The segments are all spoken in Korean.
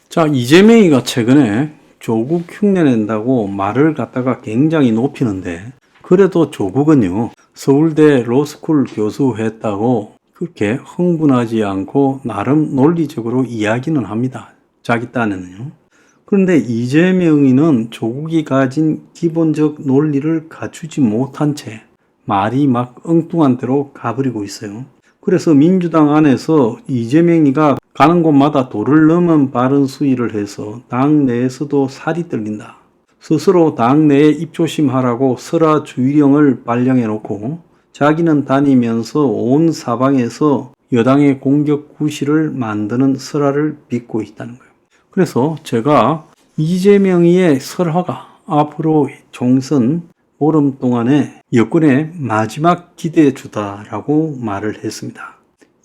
자, 이재명이가 최근에 조국 흉내낸다고 말을 갖다가 굉장히 높이는데, 그래도 조국은요, 서울대 로스쿨 교수 했다고 그렇게 흥분하지 않고 나름 논리적으로 이야기는 합니다. 자기 딴에는요. 그런데 이재명이는 조국이 가진 기본적 논리를 갖추지 못한 채 말이 막 엉뚱한 대로 가버리고 있어요. 그래서 민주당 안에서 이재명이가 가는 곳마다 도를 넘은 발언 수위를 해서 당 내에서도 살이 떨린다. 스스로 당 내에 입조심하라고 설화 주의령을 발령해 놓고 자기는 다니면서 온 사방에서 여당의 공격 구실을 만드는 설화를 빚고 있다는 거예요. 그래서 제가 이재명이의 설화가 앞으로 총선 보름 동안에 여권의 마지막 기대주다라고 말을 했습니다.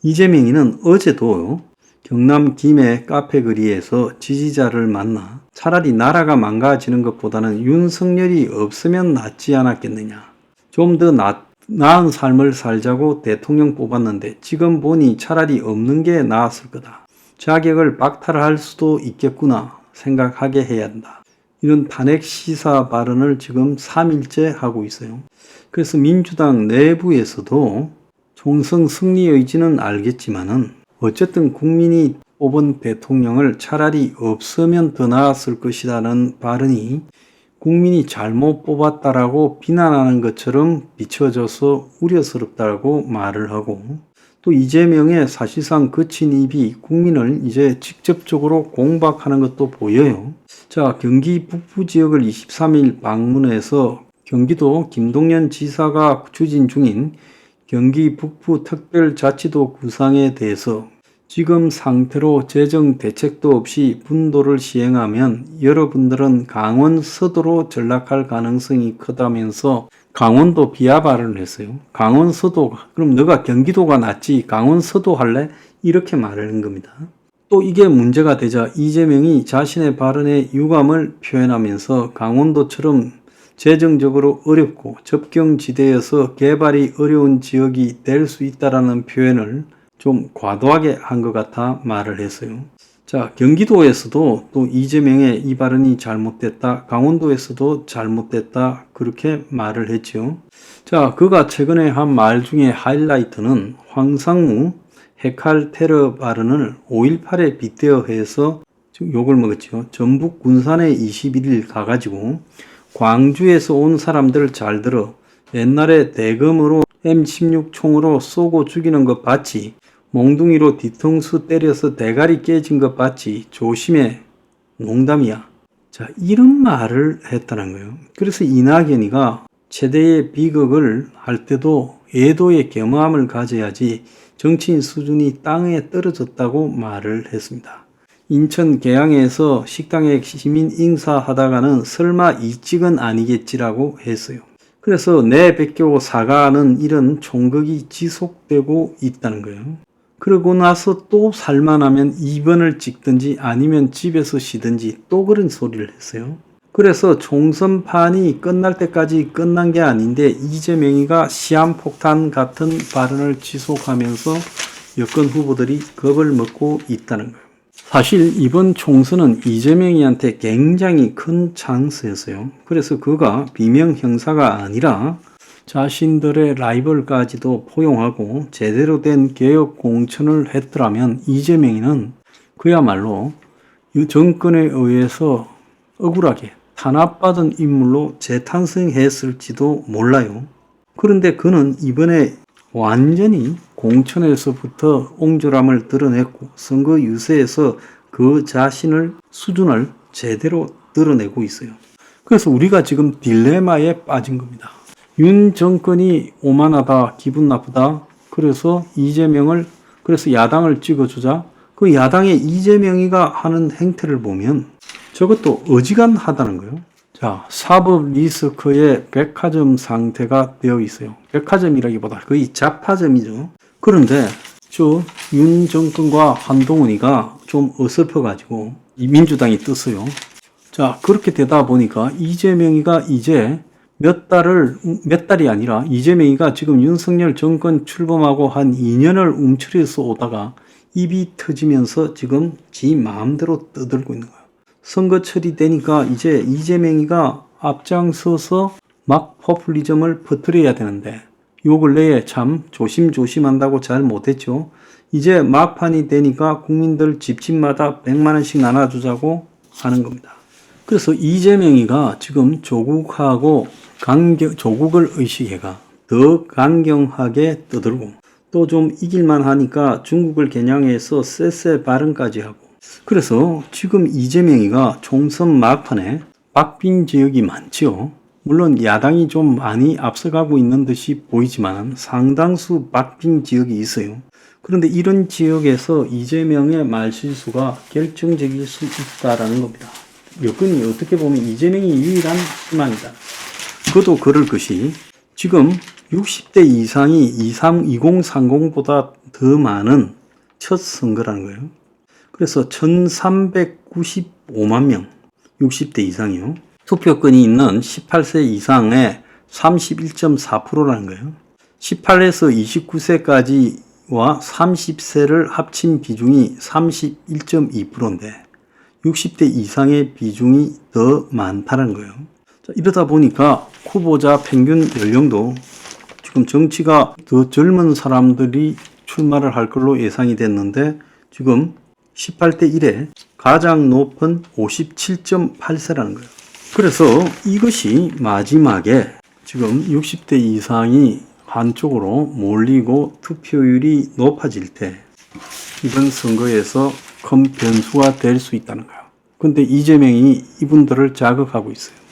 이재명이는 어제도 경남 김해 카페 거리에서 지지자를 만나 차라리 나라가 망가지는 것보다는 윤석열이 없으면 낫지 않았겠느냐. 좀 더 나은 삶을 살자고 대통령 뽑았는데 지금 보니 차라리 없는 게 나았을 거다. 자격을 박탈할 수도 있겠구나 생각하게 해야 한다. 이런 탄핵 시사 발언을 지금 3일째 하고 있어요. 그래서 민주당 내부에서도 총선 승리 의지는 알겠지만은 어쨌든 국민이 뽑은 대통령을 차라리 없으면 더 나았을 것이라는 발언이 국민이 잘못 뽑았다라고 비난하는 것처럼 비춰져서 우려스럽다고 말을 하고, 또 이재명의 사실상 거친 입이 국민을 이제 직접적으로 공박하는 것도 보여요. 자, 경기 북부 지역을 23일 방문해서 경기도 김동연 지사가 추진 중인 경기 북부 특별자치도 구상에 대해서 지금 상태로 재정 대책도 없이 분도를 시행하면 여러분들은 강원 서도로 전락할 가능성이 크다면서 강원도 비하 발언을 했어요. 강원 서도, 그럼 너가 경기도가 낫지 강원 서도 할래? 이렇게 말하는 겁니다. 또 이게 문제가 되자 이재명이 자신의 발언에 유감을 표현하면서 강원도처럼 재정적으로 어렵고 접경지대여서 개발이 어려운 지역이 될 수 있다라는 표현을 좀 과도하게 한 것 같아 말을 했어요. 자, 경기도에서도 또 이재명의 이 발언이 잘못됐다, 강원도에서도 잘못됐다, 그렇게 말을 했죠. 자, 그가 최근에 한 말 중에 하이라이트는 황상무 핵칼 테러 발언을 5.18에 빗대어 해서 욕을 먹었죠. 전북 군산에 21일 가가지고 광주에서 온 사람들 잘 들어, 옛날에 대검으로 M16 총으로 쏘고 죽이는 것 봤지? 몽둥이로 뒤통수 때려서 대가리 깨진 것 봤지? 조심해. 농담이야. 자, 이런 말을 했다는 거예요. 그래서 이낙연이가 최대의 비극을 할 때도 애도의 겸허함을 가져야지 정치인 수준이 땅에 떨어졌다고 말을 했습니다. 인천 계양에서 식당에 시민 인사하다가는 설마 이 찍은 아니겠지라고 했어요. 그래서 내베끼고 사과하는 이런 총극이 지속되고 있다는 거예요. 그러고 나서 또 살만하면 2번을 찍든지 아니면 집에서 쉬든지 또 그런 소리를 했어요. 그래서 총선판이 끝날 때까지 끝난 게 아닌데 이재명이가 시한폭탄 같은 발언을 지속하면서 여권 후보들이 겁을 먹고 있다는 거예요. 사실 이번 총선은 이재명이한테 굉장히 큰 찬스였어요. 그래서 그가 비명 형사가 아니라 자신들의 라이벌까지도 포용하고 제대로 된 개혁 공천을 했더라면 이재명이는 그야말로 이 정권에 의해서 억울하게 탄압받은 인물로 재탄생했을지도 몰라요. 그런데 그는 이번에 완전히 공천에서부터 옹졸함을 드러냈고 선거 유세에서 그 자신을 수준을 제대로 드러내고 있어요. 그래서 우리가 지금 딜레마에 빠진 겁니다. 윤 정권이 오만하다, 기분 나쁘다. 그래서 이재명을, 그래서 야당을 찍어주자. 그 야당의 이재명이가 하는 행태를 보면 저것도 어지간하다는 거예요. 자, 사법 리스크의 백화점 상태가 되어 있어요. 백화점이라기보다 거의 잡화점이죠. 그런데 저 윤 정권과 한동훈이가 좀 어설퍼가지고 이 민주당이 떴어요. 자, 그렇게 되다 보니까 이재명이가 이제 몇 달이 아니라 이재명이가 지금 윤석열 정권 출범하고 한 2년을 움츠려서 오다가 입이 터지면서 지금 지 마음대로 떠들고 있는 거예요. 선거철이 되니까 이제 이재명이가 앞장서서 막 포퓰리즘을 퍼뜨려야 되는데 요 근래에 참 조심조심한다고 잘 못했죠. 이제 막판이 되니까 국민들 집집마다 100만 원씩 나눠주자고 하는 겁니다. 그래서 이재명이가 지금 조국하고 조국을 의식해가 더 강경하게 떠들고 또 좀 이길만 하니까 중국을 겨냥해서 쎄쎄 발언까지 하고 그래서 지금 이재명이가 총선 막판에 박빙 지역이 많지요. 물론 야당이 좀 많이 앞서가고 있는 듯이 보이지만 상당수 박빙 지역이 있어요. 그런데 이런 지역에서 이재명의 말실수가 결정적일 수 있다라는 겁니다. 여건이 어떻게 보면 이재명이 유일한 희망이다. 그도 그럴 것이 지금 60대 이상이 2030보다 더 많은 첫 선거라는 거예요. 그래서 1395만 명 60대 이상이요. 투표권이 있는 18세 이상의 31.4%라는 거예요. 18에서 29세까지와 30세를 합친 비중이 31.2%인데 60대 이상의 비중이 더 많다는 거예요. 자, 이러다 보니까 후보자 평균 연령도 지금 정치가 더 젊은 사람들이 출마를 할 걸로 예상이 됐는데 지금 18대 1에 가장 높은 57.8세라는 거예요. 그래서 이것이 마지막에 지금 60대 이상이 한쪽으로 몰리고 투표율이 높아질 때 이번 선거에서 큰 변수가 될 수 있다는 거예요. 근데 이재명이 이분들을 자극하고 있어요.